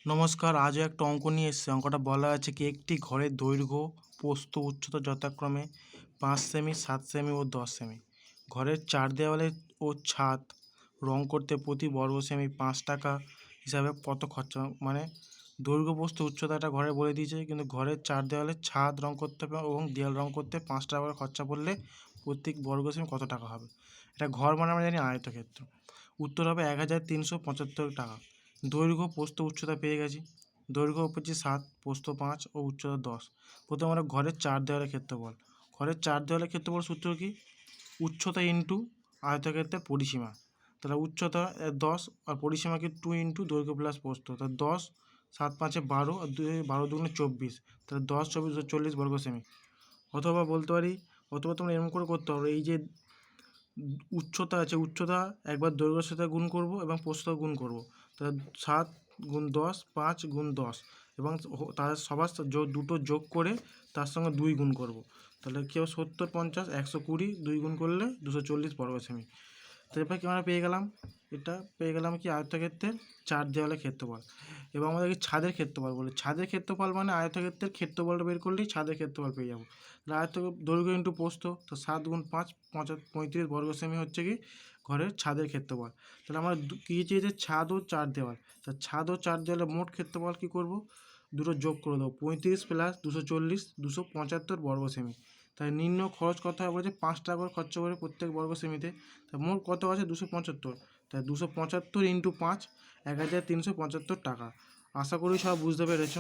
নমস্কার, আজও একটা অঙ্ক নিয়ে এসেছি। অঙ্কটা বলা আছে কি, একটি ঘরের দৈর্ঘ্য, প্রস্থ, উচ্চতা যথাক্রমে 5 সেমি, 7 সেমি ও 10 সেমি। ঘরের 4 দেওয়ালে ও ছাদ রং করতে প্রতি বর্গ সেমি 5 টাকা হিসাবে কত খরচা, মানে দৈর্ঘ্য, প্রস্থ, উচ্চতাটা ঘরে বলে দিয়েছে, কিন্তু ঘরের 4 দেওয়ালে ছাদ রং করতে হবে এবং দেয়াল রং করতে 5 টাকা করে খরচা পড়লে প্রত্যেক বর্গ সেমি কত টাকা হবে। এটা ঘর মানে আমরা জানি আয়তক্ষেত্র। উত্তর হবে 1375 টাকা। দৈর্ঘ্য, প্রস্থ, উচ্চতা পেয়ে গেছি। দৈর্ঘ্য পেয়েছি 7, প্রস্থ 5 ও উচ্চতা 10। প্রথমে আমরা ঘরের 4 দেওয়ালের ক্ষেত্রফল। ঘরের 4 দেওয়ালের ক্ষেত্রফল সূত্র কি? উচ্চতা ইন্টু আয়তক্ষেত্রের পরিসীমা। তাহলে উচ্চতা 10 আর পরিসীমা কি 2 ইন্টু দৈর্ঘ্য প্লাস প্রস্থ। তাহলে 10, 7 5 12 আর 12 দুগুণে 24। তাহলে 10 24 40 বর্গ সেমি। অথবা বলতে পারি, অথবা তোমরা এরকম করে করতে পারো, এই যে উচ্চতা আছে, উচ্চতা একবার দৈর্ঘ্যের সাথে গুণ করব এবং প্রস্থ গুণ করব। তাহলে 7 গুণ 10, 5 গুণ 10 এবং তার সবার দুটো যোগ করে তার সঙ্গে 2 গুণ করব। তাহলে কী হবে? 70 50 120, 2 গুণ করলে 240 বর্গ সেমি। তো এরপর কি আমরা পেয়ে গেলাম? এটা পেয়ে গেলাম কি, আয়তক্ষেত্রের 4 দেওয়ালের ক্ষেত্রফল। এবং আমাদেরকে ছাদের ক্ষেত্রফল বলে, ছাদের ক্ষেত্রফল মানে আয়তক্ষেত্রের ক্ষেত্রফলটা বের করলেই ছাদের ক্ষেত্রফল পেয়ে যাবো। তাহলে দৈর্ঘ্য ইন্টু প্রস্থ, তো 7 গুণ 5 35 বর্গ সেমি হচ্ছে কি ঘরের ছাদের ক্ষেত্রফল। তাহলে আমরা কী চেয়েছে? ছাদ ও 4 দেওয়াল। তা ছাদ ও 4 দেওয়ালের মোট ক্ষেত্রফল কী করব? দুটো যোগ করে দেবো, 35 প্লাস 240 275 বর্গ সেমি। তাই নিম্ন খরচ কত হবে বলছে? 5 টাকা করে খরচা করে প্রত্যেক বর্গ সেমিতে। তা মোট কত আছে? 275। তাই 275 ইন্টু 5 1375 টাকা। আশা করি সব বুঝতে পেরেছ।